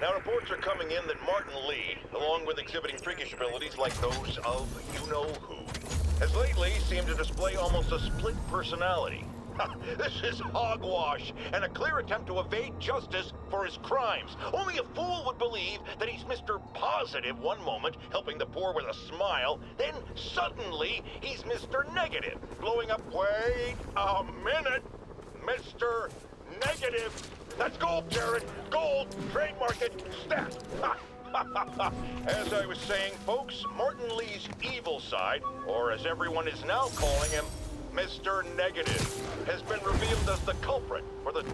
Now, reports are coming in that Martin Lee, along with exhibiting freakish abilities like those of you-know-who, has lately seemed to display almost a split personality. This is hogwash, and a clear attempt to evade justice for his crimes. Only a fool would believe that he's Mr. Positive one moment, helping the poor with a smile, then suddenly he's Mr. Negative, blowing up. Wait a minute, Mr. Negative. That's gold, Jared. Gold. Trademark it. Stat. As I was saying, folks, Martin Lee's evil side, or as everyone is now calling him, Mr. Negative, has been revealed as the culprit for the...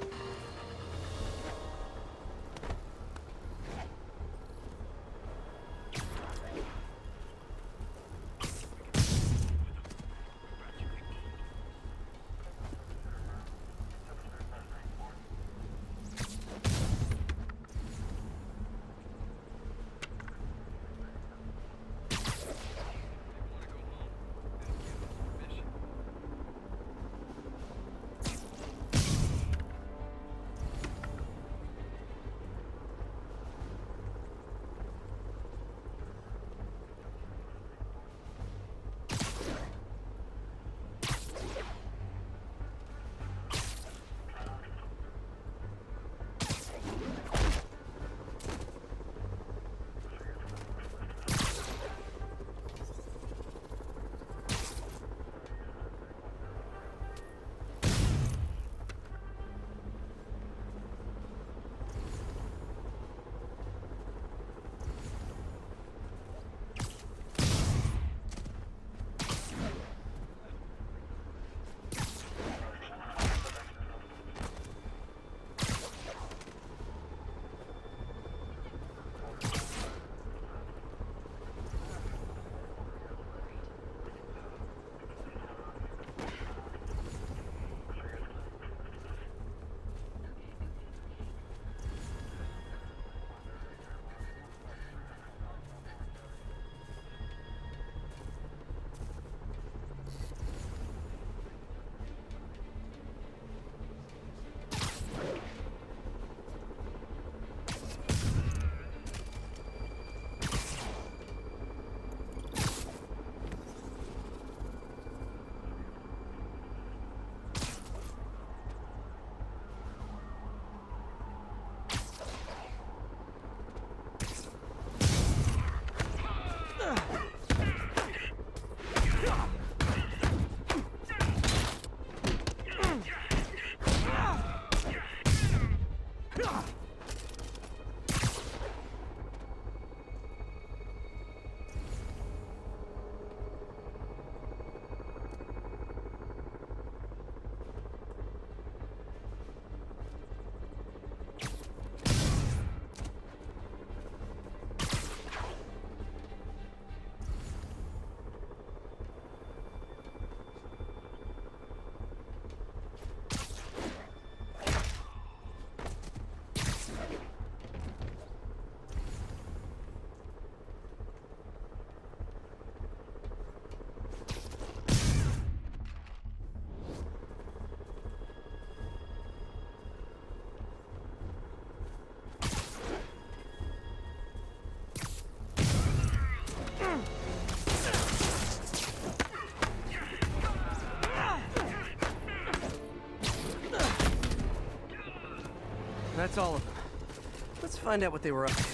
That's all of them. Let's find out what they were up to.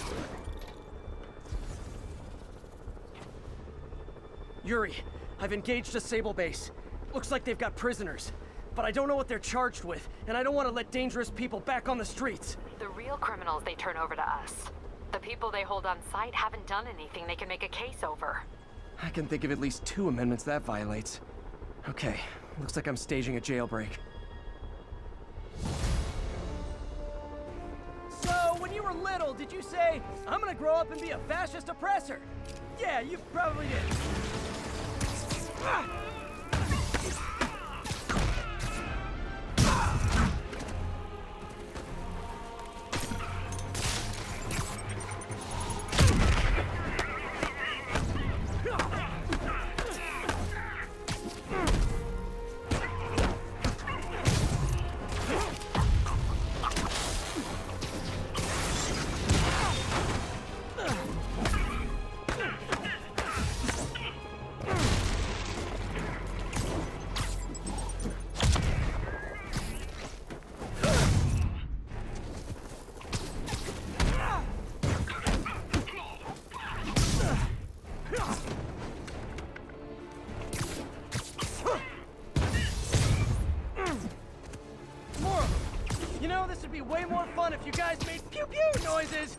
Yuri, I've engaged a Sable base. Looks like they've got prisoners. But I don't know what they're charged with, and I don't want to let dangerous people back on the streets. The real criminals they turn over to us. The people they hold on site haven't done anything they can make a case over. I can think of at least 2 amendments that violates. Okay, looks like I'm staging a jailbreak. So, when you were little, did you say, I'm gonna grow up and be a fascist oppressor? Yeah, you probably did. Ah! fun if you guys made pew-pew noises!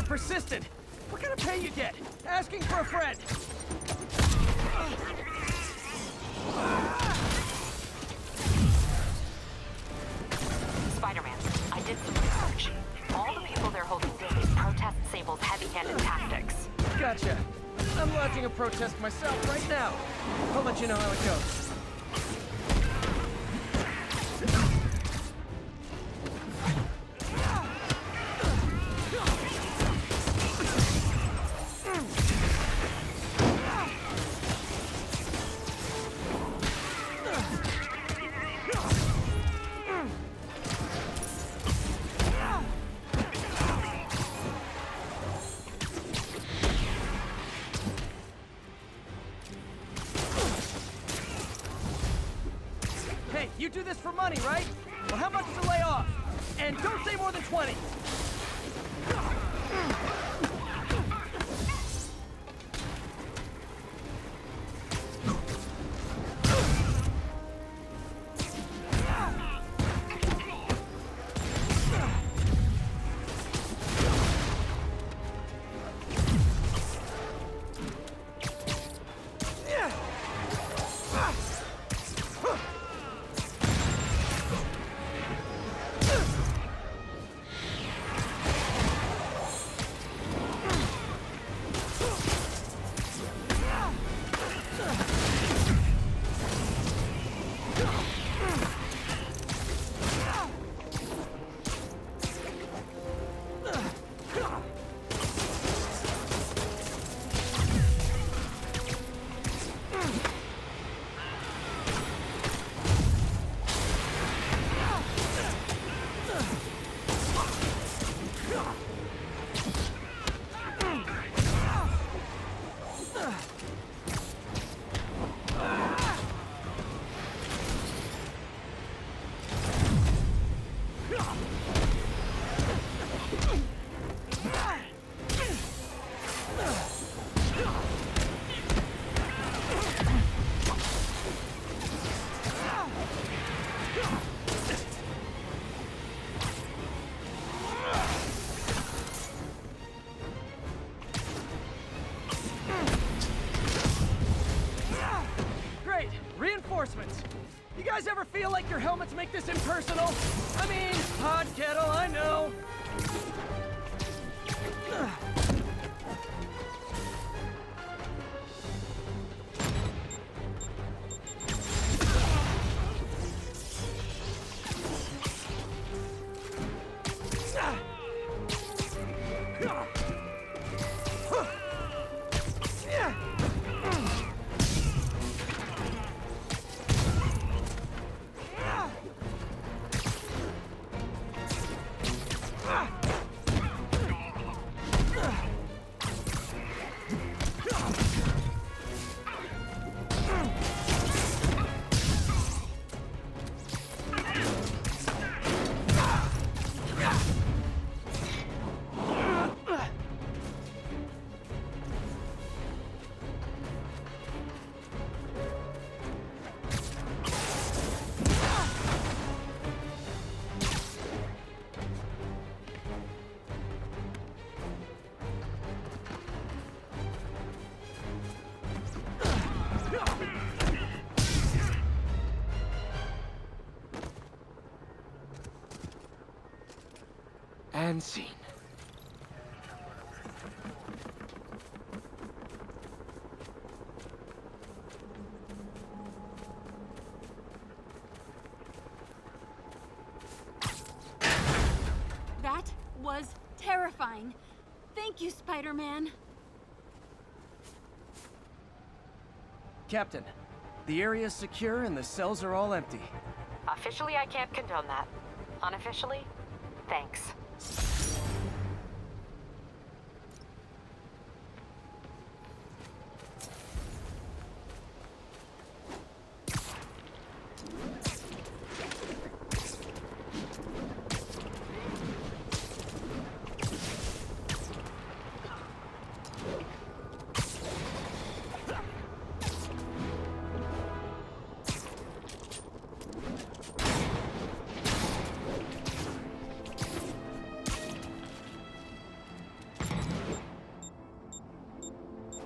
Persistent. What kind of pay you get? Asking for a friend. Spider-Man, I did some research. All the people they're holding days protest Sable's heavy-handed tactics. Gotcha. I'm lodging a protest myself right now. I'll let you know how it goes. Hey, you do this for money, right? Well, how much to lay off? And don't say more than 20. Reinforcements. You guys ever feel like your helmets make this impersonal? I mean, hot kettle, I know. And scene. fine. Thank you, Spider-Man. Captain, the area's secure and the cells are all empty. Officially, I can't condone that. Unofficially, thanks.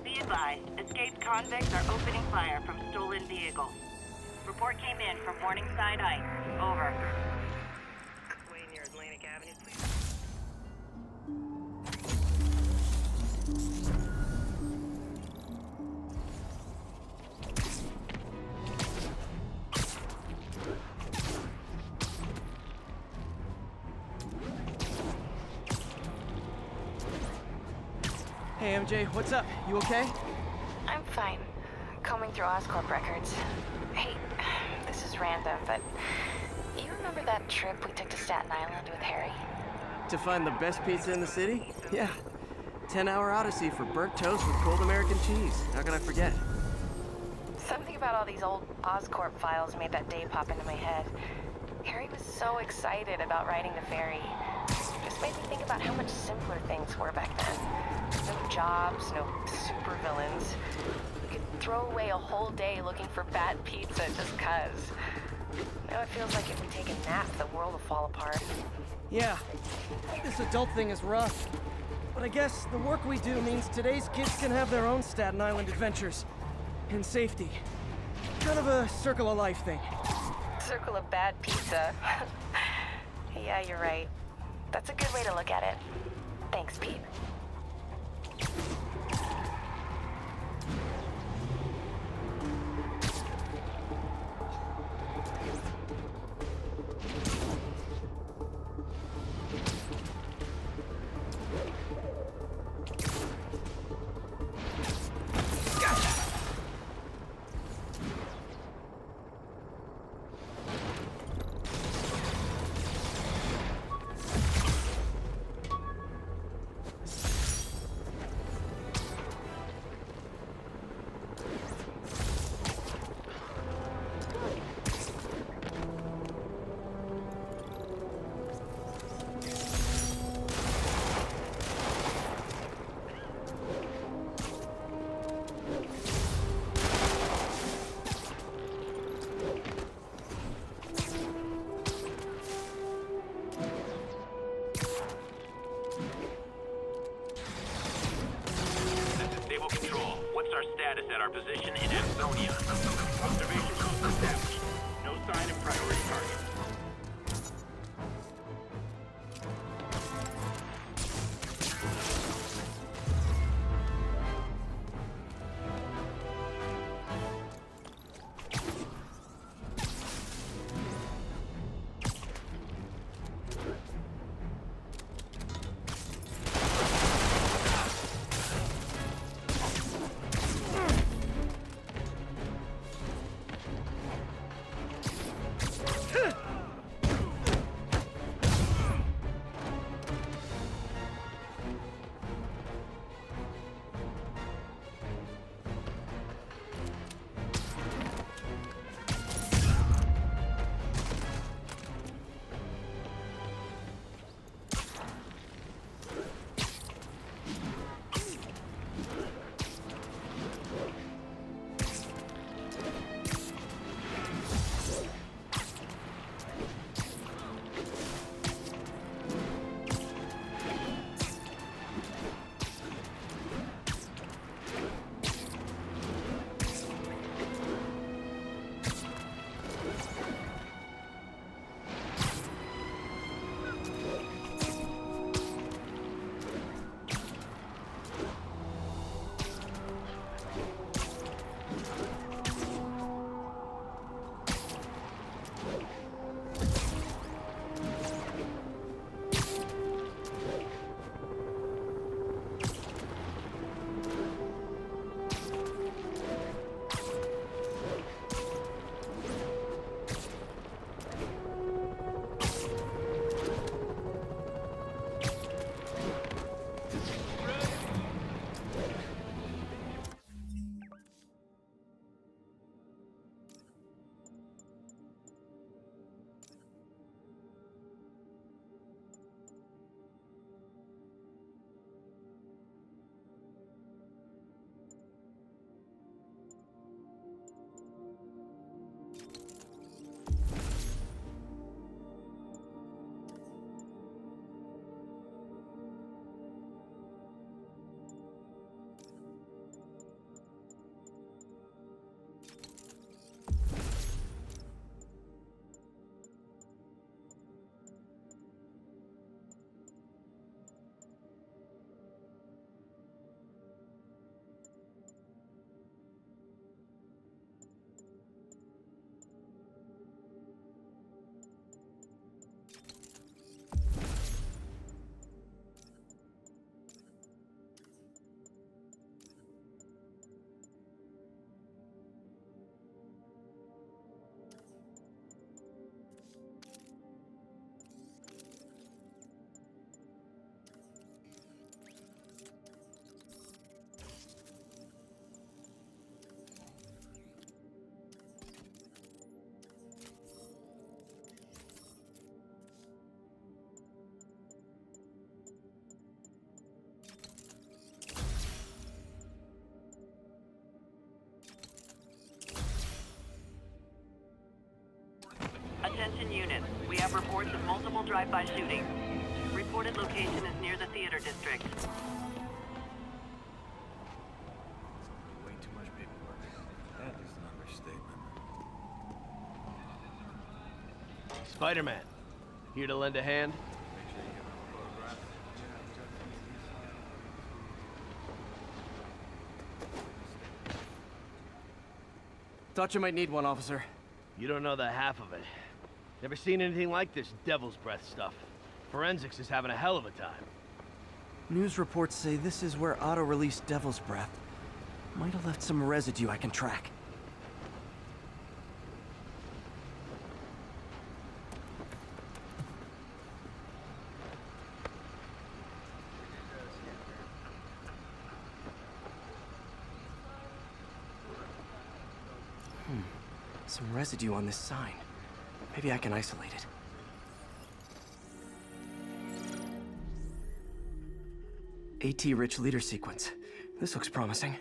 Be advised, escaped convicts are opening fire from stolen vehicles. Report came in from Morningside Heights. Over. Way near Atlantic Avenue, please. Hey MJ, what's up? You okay? I'm fine. Combing through Oscorp records. Hey, this is random, but you remember that trip we took to Staten Island with Harry? To find the best pizza in the city? Yeah. 10-hour odyssey for burnt toast with cold American cheese. How can I forget? Something about all these old Oscorp files made that day pop into my head. Harry was so excited about riding the ferry. Just made me think about how much simpler things were back then. No jobs, no supervillains. You could throw away a whole day looking for bad pizza just 'cause. Now it feels like if we take a nap, the world will fall apart. Yeah. This adult thing is rough. But I guess the work we do means today's kids can have their own Staten Island adventures. In safety. Kind of a circle of life thing. Circle of bad pizza. Yeah, you're right. That's a good way to look at it. Thanks, Pete. Our status at our position in Ansonia. Observation post established. No sign of priority target. have reports of multiple drive-by shootings. Reported location is near the theater district. Way too much paperwork. That is an understatement. Spider-Man, here to lend a hand? Thought you might need one, officer. You don't know the half of it. Never seen anything like this devil's breath stuff. Forensics is having a hell of a time. News reports say this is where Otto released Devil's Breath. Might have left some residue I can track. Some residue on this sign. Maybe I can isolate it. AT-rich leader sequence. This looks promising.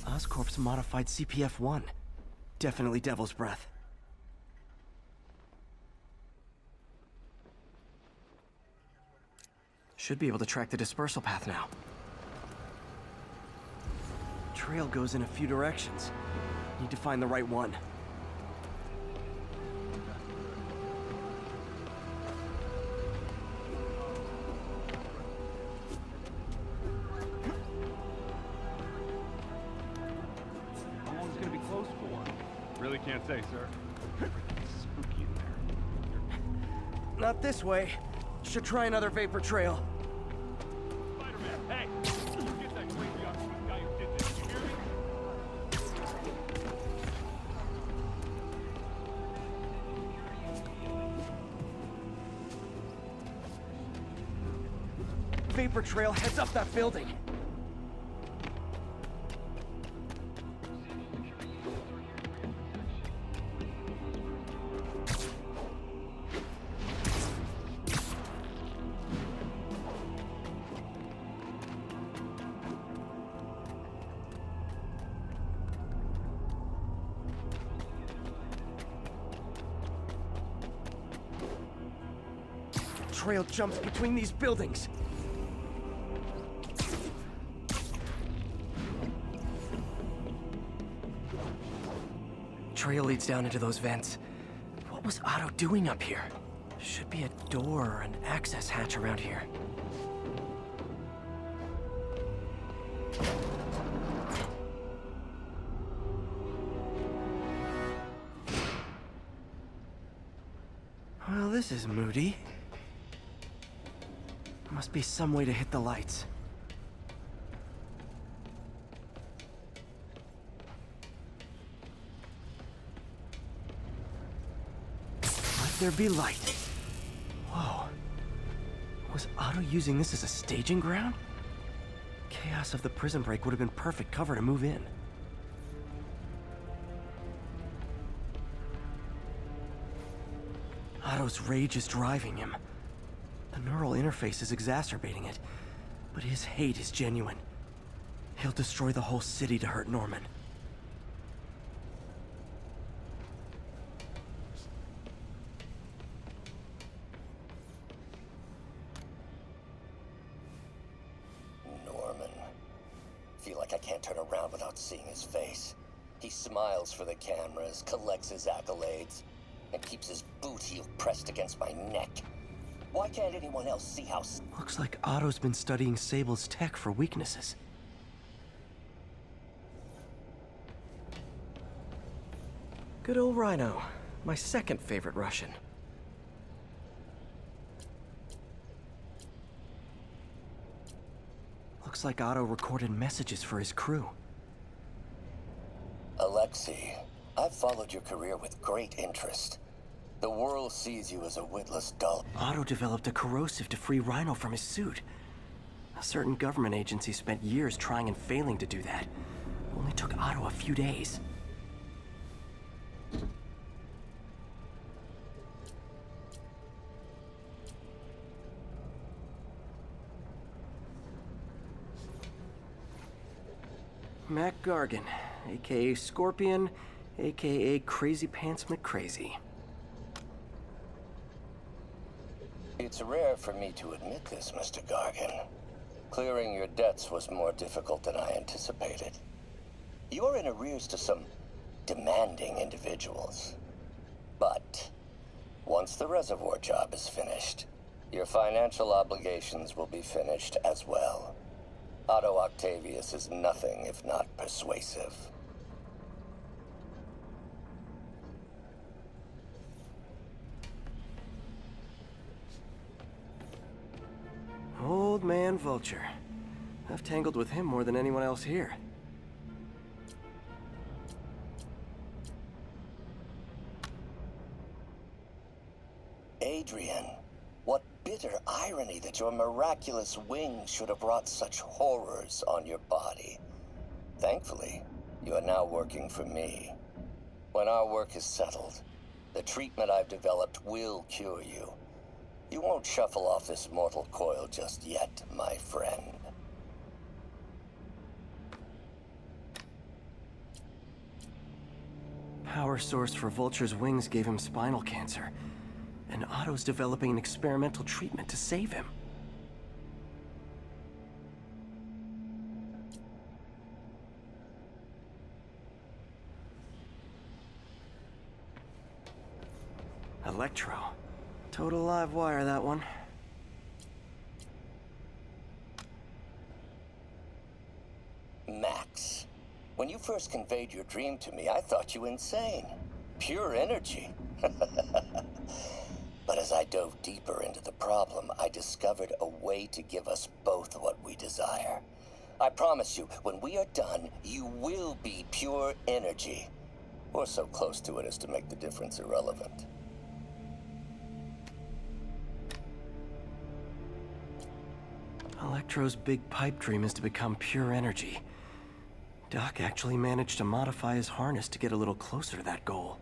Oscorp's modified CPF-1. Definitely Devil's Breath. Should be able to track the dispersal path now. Trail goes in a few directions. Need to find the right one. Really can't say, sir. Everything's spooky in there. Not this way. Should try another vapor trail. Spider-Man, hey! Get that crazy octopus guy who did this, you hear me? Vapor trail heads up that building. Trail jumps between these buildings. Trail leads down into those vents. What was Otto doing up here? Should be a door or an access hatch around here. Well, this is moody. Must be some way to hit the lights. Let there be light. Whoa. Was Otto using this as a staging ground? Chaos of the prison break would have been perfect cover to move in. Otto's rage is driving him. The neural interface is exacerbating it, but his hate is genuine. He'll destroy the whole city to hurt Norman. Norman. Feel like I can't turn around without seeing his face. He smiles for the cameras, collects his accolades, and keeps his boot heel pressed against my neck. Why can't anyone else see how... Looks like Otto's been studying Sable's tech for weaknesses. Good old Rhino. My second favorite Russian. Looks like Otto recorded messages for his crew. Alexei, I've followed your career with great interest. The world sees you as a witless dull. Otto developed a corrosive to free Rhino from his suit. A certain government agency spent years trying and failing to do that. It only took Otto a few days. Mac Gargan, aka Scorpion, aka Crazy Pants McCrazy. It's rare for me to admit this, Mr. Gargan. Clearing your debts was more difficult than I anticipated. You're in arrears to some demanding individuals. But once the reservoir job is finished, your financial obligations will be finished as well. Otto Octavius is nothing if not persuasive. Old man Vulture. I've tangled with him more than anyone else here. Adrian, what bitter irony that your miraculous wings should have brought such horrors on your body. Thankfully, you are now working for me. When our work is settled, the treatment I've developed will cure you. You won't shuffle off this mortal coil just yet, my friend. Power source for Vulture's wings gave him spinal cancer, and Otto's developing an experimental treatment to save him. Electro. Total live wire, that one. Max, when you first conveyed your dream to me, I thought you insane. Pure energy. But as I dove deeper into the problem, I discovered a way to give us both what we desire. I promise you, when we are done, you will be pure energy. Or so close to it as to make the difference irrelevant. Electro's big pipe dream is to become pure energy. Doc actually managed to modify his harness to get a little closer to that goal.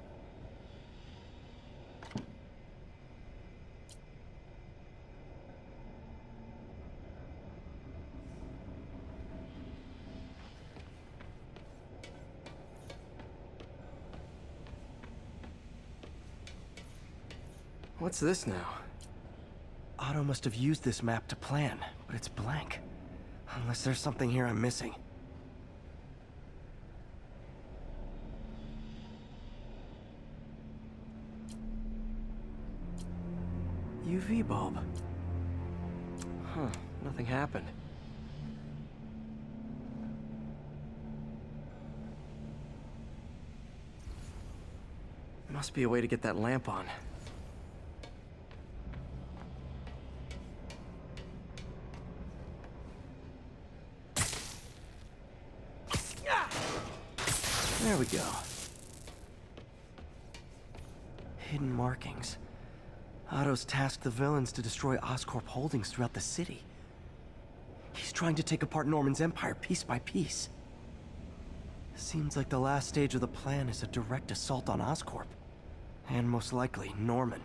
What's this now? Otto must have used this map to plan, but it's blank. Unless there's something here I'm missing. UV bulb. Huh, nothing happened. Must be a way to get that lamp on. There we go. Hidden markings. Otto's tasked the villains to destroy Oscorp holdings throughout the city. He's trying to take apart Norman's empire piece by piece. Seems like the last stage of the plan is a direct assault on Oscorp. And most likely, Norman.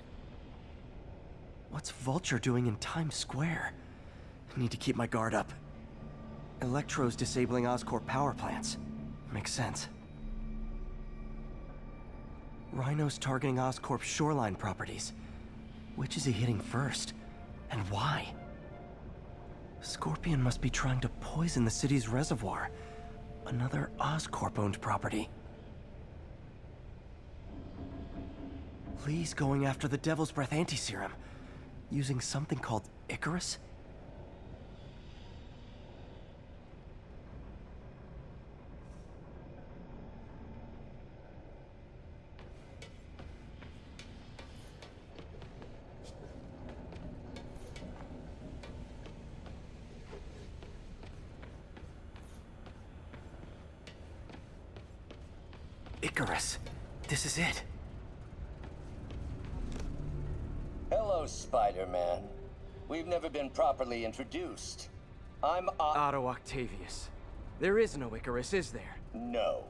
What's Vulture doing in Times Square? I need to keep my guard up. Electro's disabling Oscorp power plants. Makes sense. Rhino's targeting Oscorp's shoreline properties. Which is he hitting first? And why? Scorpion must be trying to poison the city's reservoir. Another Oscorp-owned property. Lee's going after the Devil's Breath anti-serum. Using something called Icarus? Icarus. This is it. Hello, Spider-Man. We've never been properly introduced. I'm Otto Octavius. There is no Icarus, is there? No.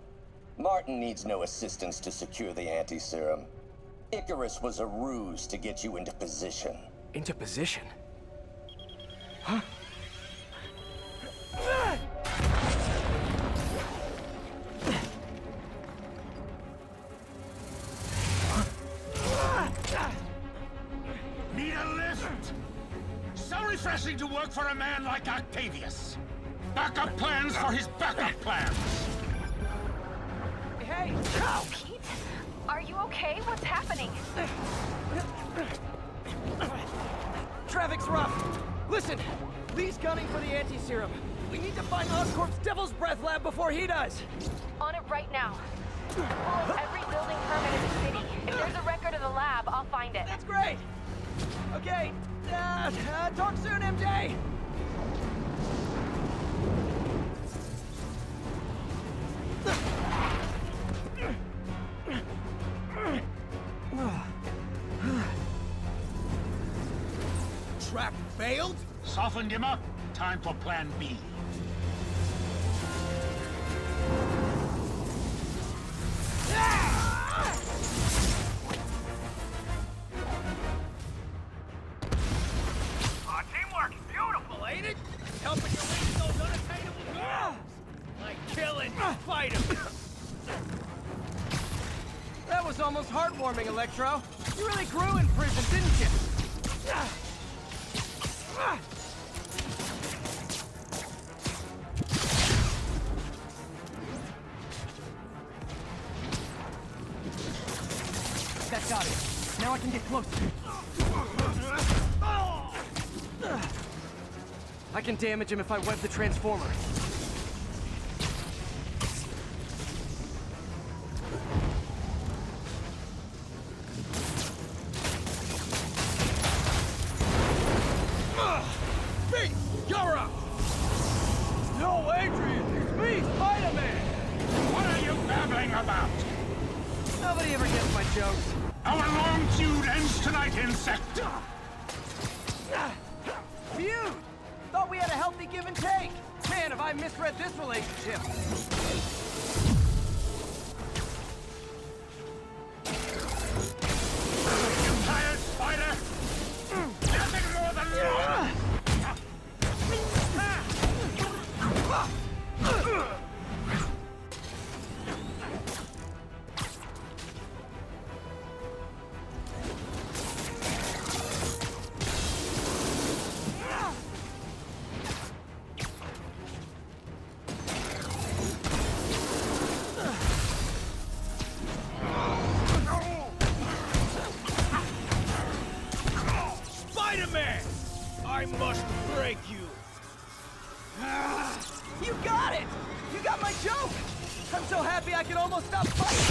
Martin needs no assistance to secure the anti-serum. Icarus was a ruse to get you into position. Into position? Huh? Need a lift? So refreshing to work for a man like Octavius. Backup plans for his backup plans. Hey! Pete, are you okay? What's happening? Traffic's rough. Listen, Lee's gunning for the anti-serum. We need to find Oscorp's Devil's Breath lab before he does. On it right now. Pull up every building permit in the city. If there's a record of the lab, I'll find it. That's great. Okay, talk soon, MJ. Trap failed? Softened him up. Time for plan B. Teamwork, beautiful, ain't it? Helping you reach those unattainable goals. Like killing Spider. That was almost heartwarming, Electro. You really grew in prison, didn't you? That got it. Now I can get closer. I can damage him if I web the transformer. Pete, you're up! No, Adrian! It's me, Spider-Man! What are you babbling about? Nobody ever gets my jokes. Our long feud ends tonight, insect! Feud! Thought we had a healthy give and take. Man, have I misread this relationship. You tired, Spider? Nothing more than love! Spider-Man! I must break you! You got it! You got my joke! I'm so happy I can almost stop fighting!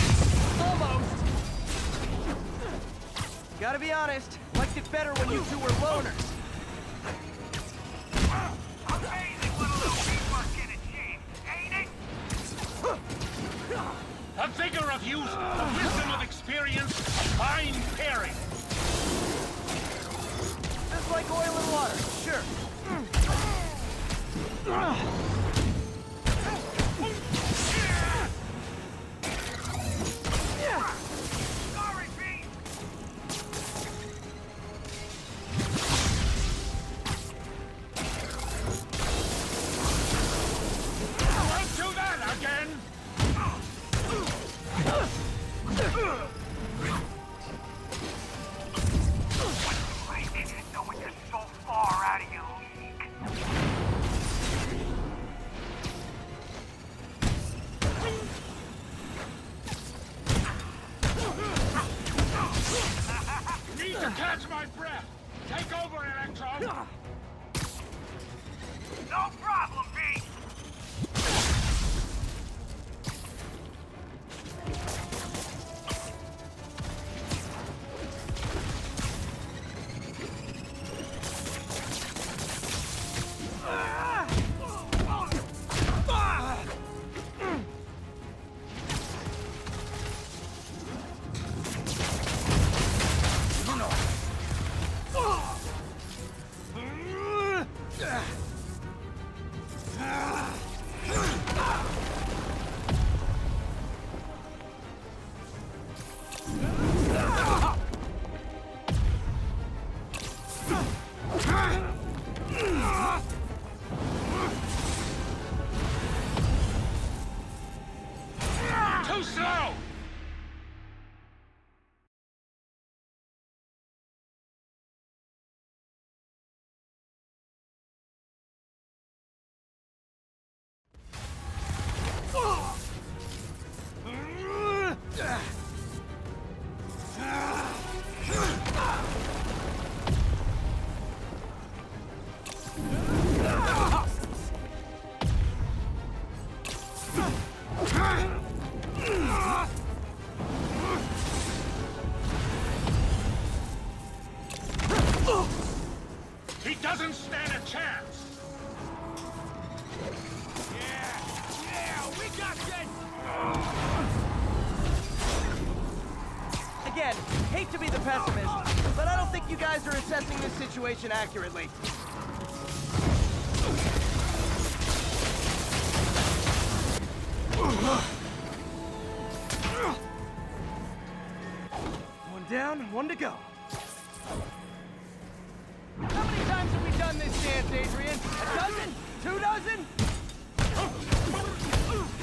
Almost! Gotta be honest, liked it better when you two were loners. Amazing what a little teamwork can achieve, ain't it? A vigor of youth, a wisdom of experience, a fine pairing. Just like oil and water, sure. Sorry, Pete! Won't do that again! I didn't know you're so far out of your league. Need to catch my breath. Take over, Electro. No problem, Pete. doesn't stand a chance! Yeah, we got this! Again, hate to be the pessimist, but I don't think you guys are assessing this situation accurately. One down, one to go. How many times have we done this dance, Adrian? A dozen? 2 dozen?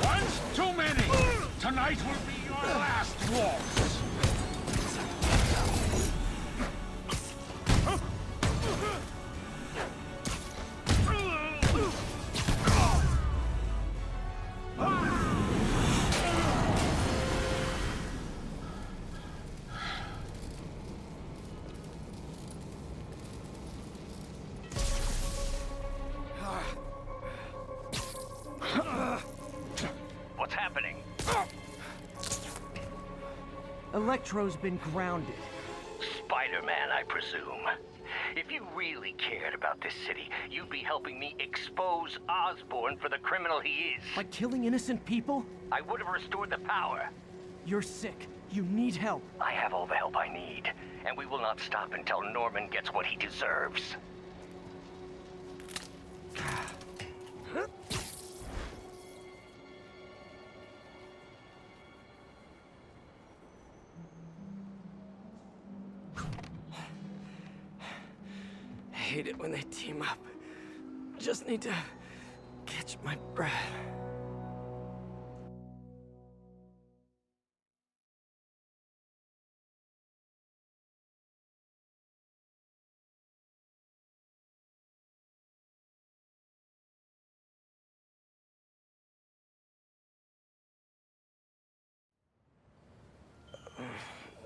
Once too many! Tonight will be your last waltz! What's happening? Electro's been grounded. Spider-Man, I presume. If you really cared about this city, you'd be helping me expose Osborn for the criminal he is. By killing innocent people? I would have restored the power. You're sick. You need help. I have all the help I need, and we will not stop until Norman gets what he deserves. I hate it when they team up. Just need to catch my breath.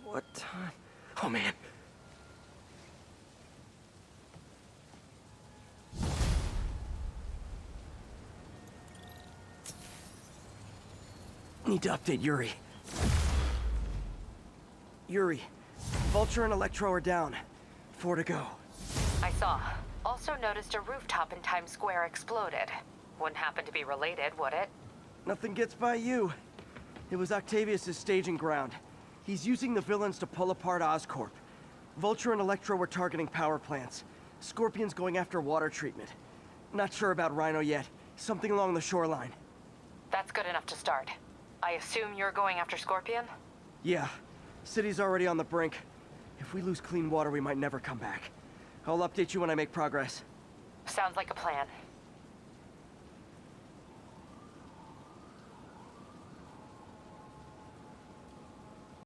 What time? Oh, man. Need to update Yuri. Yuri, Vulture and Electro are down. 4 to go. I saw. Also noticed a rooftop in Times Square exploded. Wouldn't happen to be related, would it? Nothing gets by you. It was Octavius' staging ground. He's using the villains to pull apart Oscorp. Vulture and Electro were targeting power plants. Scorpion's going after water treatment. Not sure about Rhino yet. Something along the shoreline. That's good enough to start. I assume you're going after Scorpion? Yeah. City's already on the brink. If we lose clean water, we might never come back. I'll update you when I make progress. Sounds like a plan.